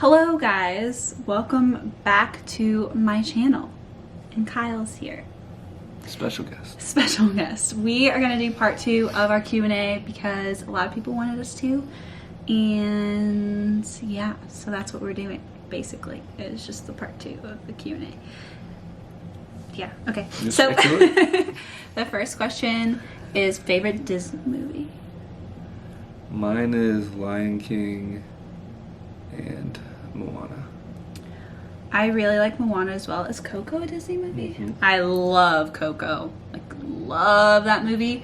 Hello guys, welcome back to my channel, and Kyle's here. Special guest. Special guest. We are going to do part 2 of our Q&A because a lot of people wanted us to, and yeah, so that's what we're doing basically. It's just the part 2 of the Q&A. Yeah, okay. Just so the first question is favorite Disney movie. Mine is Lion King and Moana. I really like Moana as well. Is Coco a Disney movie? Mm-hmm. I love Coco. Like, love that movie.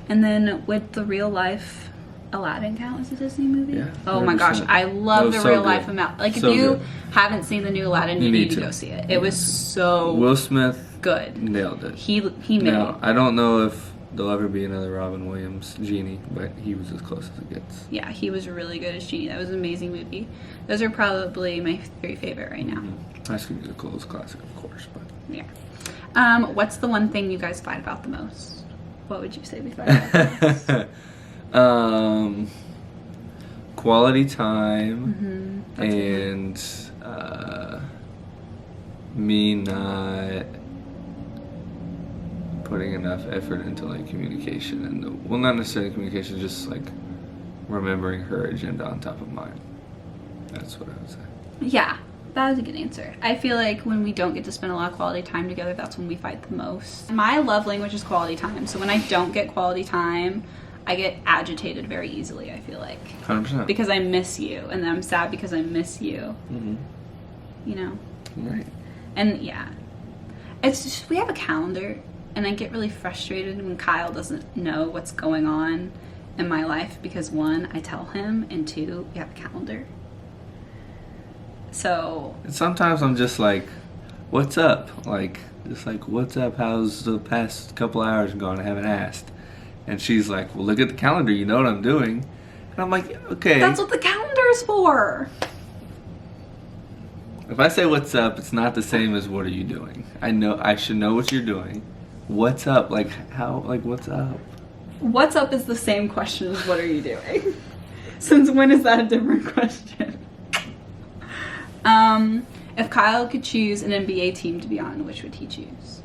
And then would the real life Aladdin count as a Disney movie? Yeah. Oh my gosh, I love the so real good. life Aladdin. Like, So if you good. haven't seen the new Aladdin, you need to go see it. It was so Will Smith good. nailed it. He made Now, I don't know if there'll ever be another Robin Williams genie, but he was as close as it gets. Yeah, he was really good as Genie. That was an amazing movie. Those are probably my 3 favorite right now. Mm-hmm. High School Musical is classic, of course, but Yeah. What's the one thing you guys fight about the most? What would you say we fight about the most? Quality time That's and me not putting enough effort into like communication and well, not necessarily communication, just like remembering her agenda on top of mine. That's what I would say. Yeah, that was a good answer. I feel like when we don't get to spend a lot of quality time together, that's when we fight the most. My love language is quality time, so when I don't get quality time, I get agitated very easily, I feel like. 100%. Because I miss you, and then I'm sad because I miss you. Mm-hmm. You know? Right. And yeah. It's just, we have a calendar, and I get really frustrated when Kyle doesn't know what's going on in my life because 1, I tell him, and 2, we have a calendar. So And sometimes I'm just like, what's up? Like, just like, what's up? How's the past couple hours gone? I haven't asked. And she's like, well, look at the calendar. You know what I'm doing. And I'm like, okay. that's what the calendar's for. If I say what's up, it's not the same as what are you doing. I should know what you're doing. What's up? Like, how, like, what's up? What's up is the same question as what are you doing? Since when is that a different question? If Kyle could choose an NBA team to be on, which would he choose?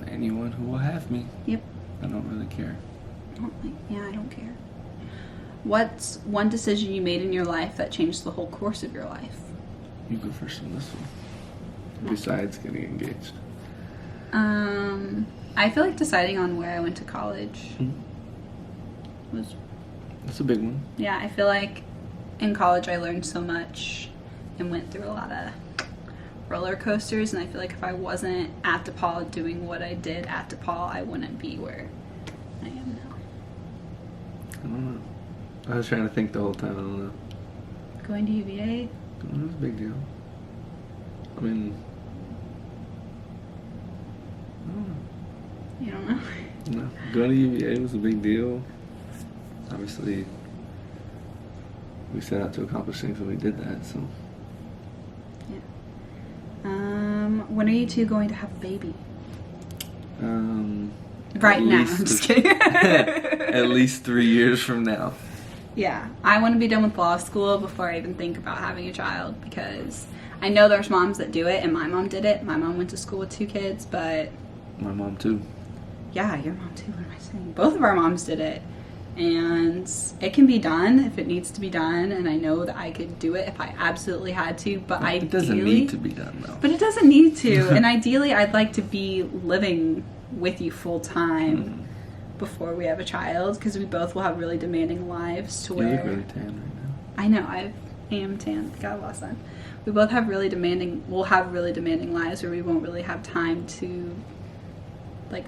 Anyone who will have me. Yep. I don't really care. I don't care. What's one decision you made in your life that changed the whole course of your life? You go first on this one. Besides getting engaged. I feel like deciding on where I went to college was, That's a big one. yeah, I feel like in college I learned so much and went through a lot of roller coasters, and I feel like if I wasn't at DePaul doing what I did at DePaul, I wouldn't be where I am now. I don't know. I was trying to think the whole time. I don't know. Going to UVA? It was a big deal. I mean, I don't know. You don't know? No, going to UVA was a big deal. Obviously, we set out to accomplish things when we did that, so. Yeah. When are you two going to have a baby? Right now. I'm just kidding. At least 3 years from now. Yeah, I want to be done with law school before I even think about having a child, because I know there's moms that do it, and my mom did it. My mom went to school with 2 kids, but My mom, too. yeah, your mom too. What am I saying? Both of our moms did it, and it can be done if it needs to be done, and I know that I could do it if I absolutely had to, but It doesn't need to be done, though. But it doesn't need to, and ideally I'd like to be living with you full time before we have a child, because we both will have really demanding lives to You where look really tan right now. I know I am tan, got a lot of sun. We both have really demanding lives where we won't really have time to like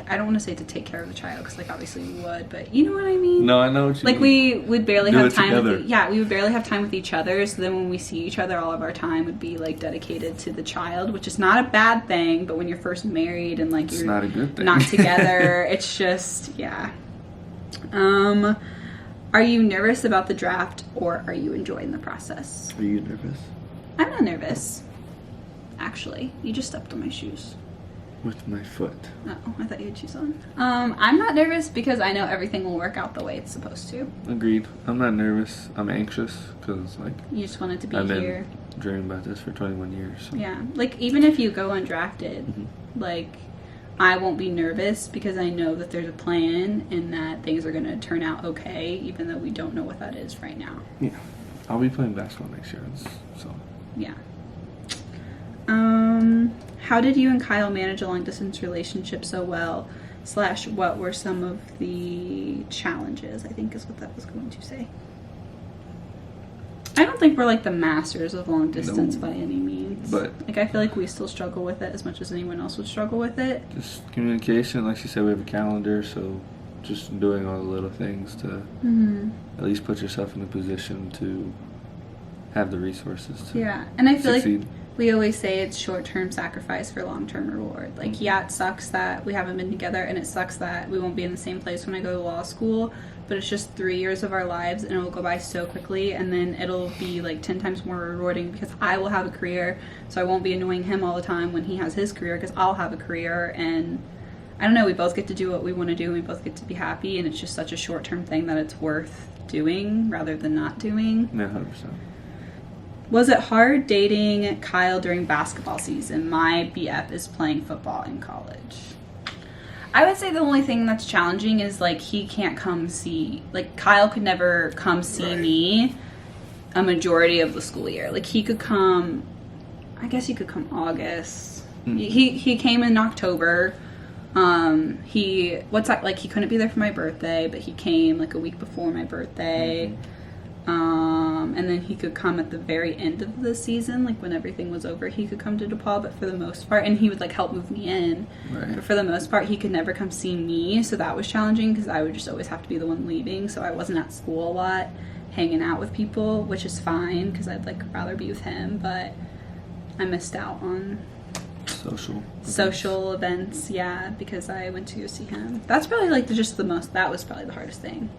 I don't want to say to take care of the child, because like obviously we would, but you know what I mean. No, I know what you like mean. we would barely Do have it time together. we would barely have time with each other, so then when we see each other, all of our time would be like dedicated to the child, which is not a bad thing, but when you're first married and like It's you're not a good thing. not together, it's just yeah. Are you nervous about the draft, or are you enjoying the process? Are you nervous? I'm not nervous, actually. You just stepped on my shoes. With my foot. Oh, I thought you had shoes on. I'm not nervous because I know everything will work out the way it's supposed to. Agreed. I'm not nervous. I'm anxious because, like, You just want it to be I've here. been dreaming about this for 21 years. So. Yeah. Like, even if you go undrafted, like, I won't be nervous because I know that there's a plan and that things are going to turn out okay, even though we don't know what that is right now. Yeah. I'll be playing basketball next year, so. Yeah. How did you and Kyle manage a long distance relationship so well? / what were some of the challenges? I think is what that was going to say. I don't think we're like the masters of long distance by any means. But like, I feel like we still struggle with it as much as anyone else would struggle with it. just communication, like she said, we have a calendar, so just doing all the little things to at least put yourself in a position to have the resources to And I feel succeed. like we always say it's short-term sacrifice for long-term reward. Like, yeah, it sucks that we haven't been together, and it sucks that we won't be in the same place when I go to law school, but it's just 3 years of our lives, and it will go by so quickly, and then it'll be like 10 times more rewarding because I will have a career, so I won't be annoying him all the time when he has his career because I'll have a career, and I don't know, we both get to do what we want to do, and we both get to be happy, and it's just such a short-term thing that it's worth doing rather than not doing. Yeah, 100%. Was it hard dating Kyle during basketball season? My BF is playing football in college. I would say the only thing that's challenging is, like, he can't come see, like, Kyle could never come see me a majority of the school year. Like, he could come, I guess he could come August. He came in October. He couldn't be there for my birthday, but he came like a week before my birthday. And then he could come at the very end of the season, like when everything was over, he could come to DePaul, but for the most part, and he would like help move me in, but for the most part, he could never come see me, so that was challenging because I would just always have to be the one leaving, so I wasn't at school a lot, hanging out with people, which is fine because I'd like rather be with him, but I missed out on social events, because I went to go see him. That's probably like that was probably the hardest thing.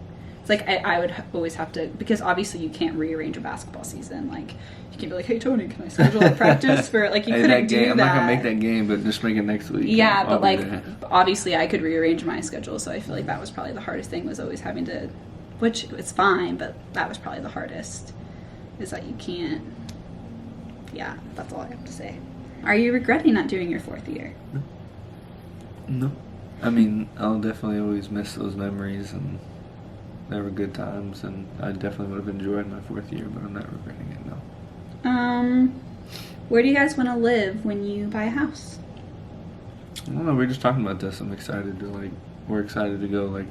It's like I would always have to, because obviously you can't rearrange a basketball season. Like, you can't be like, hey Tony, can I schedule a practice for, like, you couldn't do that. I'm not gonna make that game, but just make it next week. Yeah, but like obviously I could rearrange my schedule, so I feel like that was probably the hardest thing, was always having to, which it's fine, but that was probably the hardest, is that you can't. Yeah, that's all I have to say. Are you regretting not doing your 4th year? No. I mean, I'll definitely always miss those memories, and they were good times, and I definitely would have enjoyed my 4th year, but I'm not regretting it, no. Where do you guys want to live when you buy a house? I don't know, we were just talking about this. We're excited to go, like,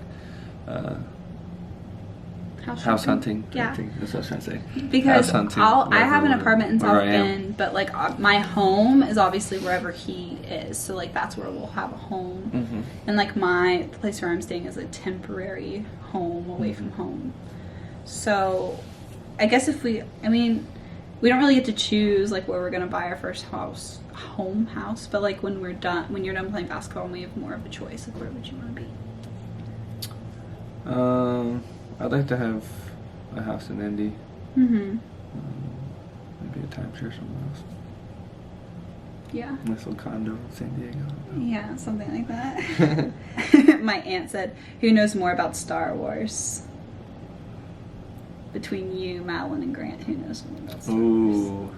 house hunting. Yeah. I think that's what I was trying to say. Because house hunting, I have an apartment in South where I am. Bend, but like my home is obviously wherever he is, so like that's where we'll have a home. And like the place where I'm staying is a temporary home away from home. So I guess we don't really get to choose like where we're gonna buy our first house, but like when you're done playing basketball and we have more of a choice, like where would you want to be? I'd like to have a house in Indy. Maybe a timeshare somewhere else. Yeah. Nice little condo in San Diego. Yeah, something like that. My aunt said, who knows more about Star Wars? Between you, Madeline, and Grant, who knows more about Star Wars? Ooh.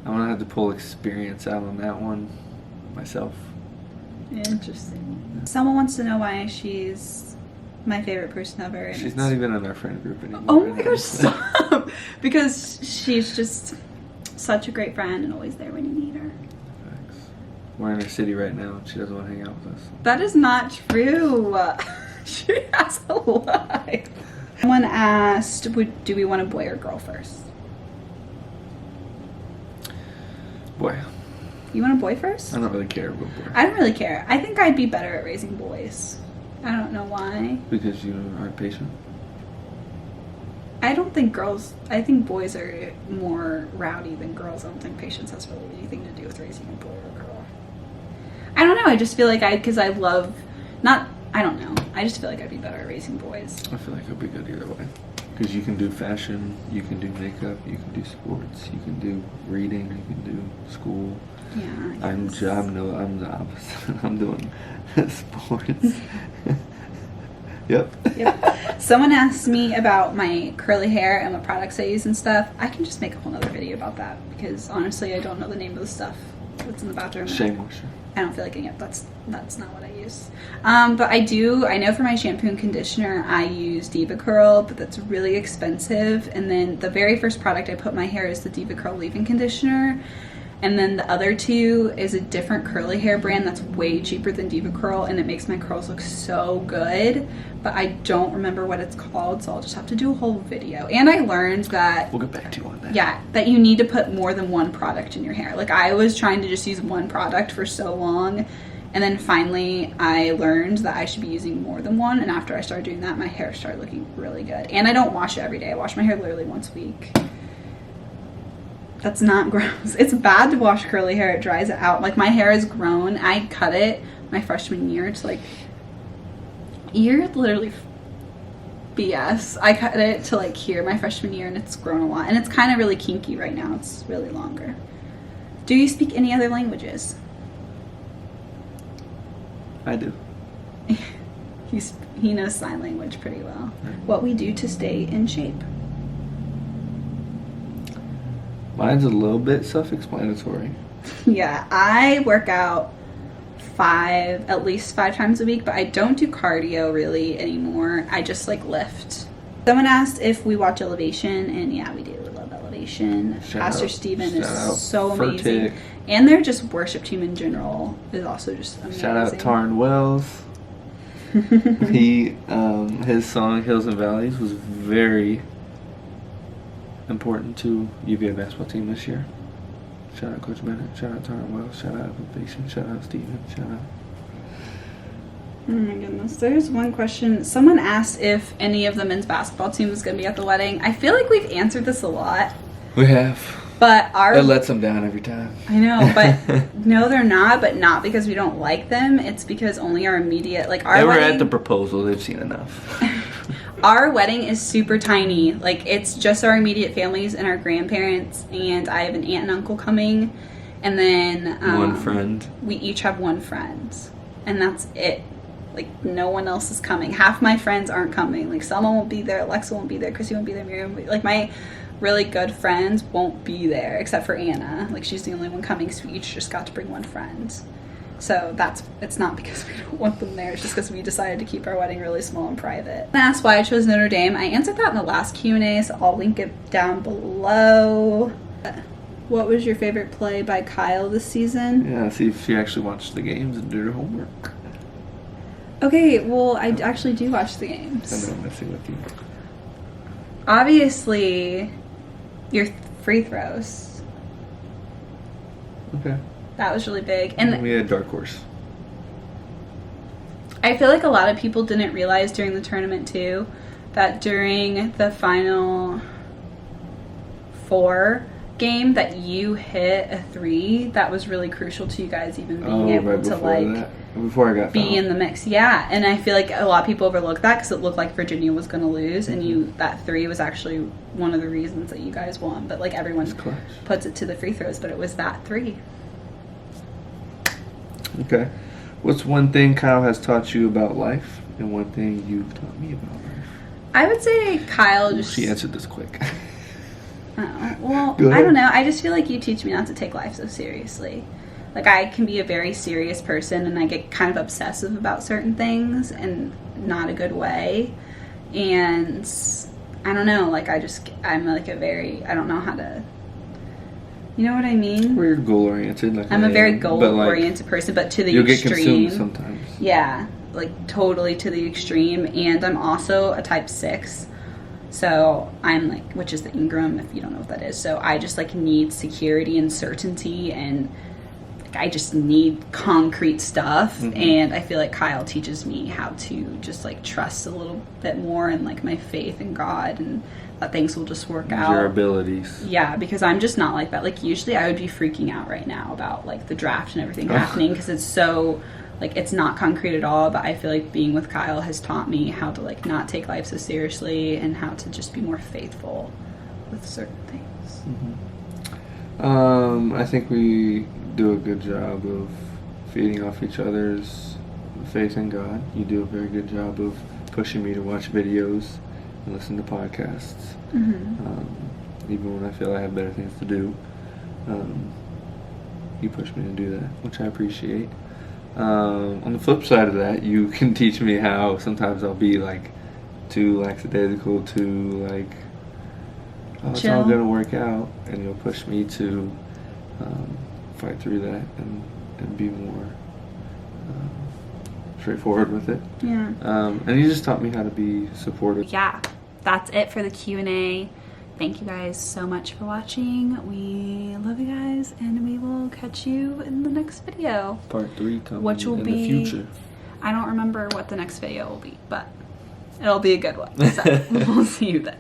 I'm going to have to pull experience out on that one myself. Interesting. Someone wants to know why she's my favorite person ever. And She's not even in our friend group anymore. Oh my gosh, stop! Because she's just such a great friend and always there when you need her. Thanks. We're in her city right now and she doesn't want to hang out with us. That is not true. She has a life. Someone asked, do we want a boy or girl first? Boy. You want a boy first? I don't really care about boy. I don't really care. I think I'd be better at raising boys. I don't know why. Because you aren't patient? I think boys are more rowdy than girls. I don't think patience has really anything to do with raising a boy or a girl. I don't know. I just feel like I just feel like I'd be better at raising boys. I feel like it'll be good either way. Because you can do fashion, you can do makeup, you can do sports, you can do reading, you can do school. Yeah. I I'm guess. I'm the opposite. I'm doing sports. Yep. Yep. Someone asked me about my curly hair and what products I use and stuff. I can just make a whole other video about that because honestly, I don't know the name of the stuff that's in the bathroom. Shea moisture. I don't feel like it. That's not what I use. But I do. I know for my shampoo and conditioner, I use Diva Curl, but that's really expensive. And then the very first product I put in my hair is the Diva Curl leave-in conditioner. And then the other two is a different curly hair brand that's way cheaper than Diva Curl, and it makes my curls look so good. But I don't remember what it's called, so I'll just have to do a whole video. And I learned that... We'll get back to you on that. Yeah, that you need to put more than one product in your hair. Like, I was trying to just use one product for so long, and then finally I learned that I should be using more than one, and after I started doing that, my hair started looking really good. And I don't wash it every day. I wash my hair literally once a week. That's not gross. It's bad to wash curly hair. It dries it out. Like, my hair is grown. I cut it my freshman year. It's like, you're literally BS. I cut it to like here my freshman year, and it's grown a lot. And it's kind of really kinky right now. It's really longer. Do you speak any other languages? I do. He knows sign language pretty well. What we do to stay in shape. Mine's a little bit self-explanatory. Yeah, I work out at least five times a week, but I don't do cardio really anymore. I just like lift. Someone asked if we watch Elevation, and yeah, we do. We love Elevation. Pastor Steven is so amazing. And their just worship team in general is also just amazing. Shout out Taryn Wells. He his song Hills and Valleys was very important to UVA basketball team this year. Shout out Coach Bennett. Shout out Taryn Wells. Shout out Elevation. Shout out Steven. Shout out. Oh my goodness. There's one question. Someone asked if any of the men's basketball team was going to be at the wedding. I feel like we've answered this a lot. We have. But It lets them down every time. I know, but no, they're not. But not because we don't like them. It's because only our immediate, like our They were wedding, at the proposal. They've seen enough. Our wedding is super tiny. Like, it's just our immediate families and our grandparents, and I have an aunt and uncle coming, and then One friend. We each have one friend, and that's it. Like, no one else is coming. Half my friends aren't coming. Like, someone won't be there. Alexa won't be there. Chrissy won't be there. Miriam won't be, like, my really good friends won't be there except for Anna. Like, she's the only one coming, so we each just got to bring one friend. So it's not because we don't want them there. It's just because we decided to keep our wedding really small and private. And asked why I chose Notre Dame. I answered that in the last Q&A, so I'll link it down below. What was your favorite play by Kyle this season? Yeah, see if she actually watched the games and did her homework. Okay, well, I actually do watch the games. I know I'm messing with you. Obviously, your free throws. Okay. That was really big. And we had Dark Horse. I feel like a lot of people didn't realize during the tournament, too, that during the Final Four game that you hit a three that was really crucial to you guys even being able to, like, before I got be in the mix. Yeah, and I feel like a lot of people overlook that because it looked like Virginia was going to lose, and that three was actually one of the reasons that you guys won. But, like, everyone puts it to the free throws, but it was that three. Okay. What's one thing Kyle has taught you about life, and one thing you've taught me about life? I would say Kyle just... She answered this quick. Well, I don't know. I just feel like you teach me not to take life so seriously. Like, I can be a very serious person, and I get kind of obsessive about certain things, and not a good way. And I don't know. Like, I'm like a very... I don't know how to... You know what I mean? We're goal-oriented. Like I'm a very goal-oriented person, but to the you'll extreme. You'll get consumed sometimes. Yeah, like totally to the extreme. And I'm also a type 6. So I'm like, which is the Ingram, if you don't know what that is. So I just like need security and certainty, and like, I just need concrete stuff. And I feel like Kyle teaches me how to just like trust a little bit more, and like my faith in God, and that things will just work out. Your abilities. Yeah, because I'm just not like that. Like, usually I would be freaking out right now about like the draft and everything happening, because it's so like it's not concrete at all. But I feel like being with Kyle has taught me how to like not take life so seriously, and how to just be more faithful with certain things. I think we do a good job of feeding off each other's faith in God. You do a very good job of pushing me to watch videos and listen to podcasts. Even when I feel I have better things to do, you push me to do that, which I appreciate. On the flip side of that, you can teach me how sometimes I'll be like too lackadaisical, too like, oh, it's all gonna work out, and you'll push me to fight through that and be more straightforward with it. Yeah. And you just taught me how to be supportive. Yeah, that's it for the Q&A. Thank you guys so much for watching. We love you guys, and we will catch you in the next video. Part 3 coming Which will in be, the future. I don't remember what the next video will be, but it'll be a good one. So we'll see you then.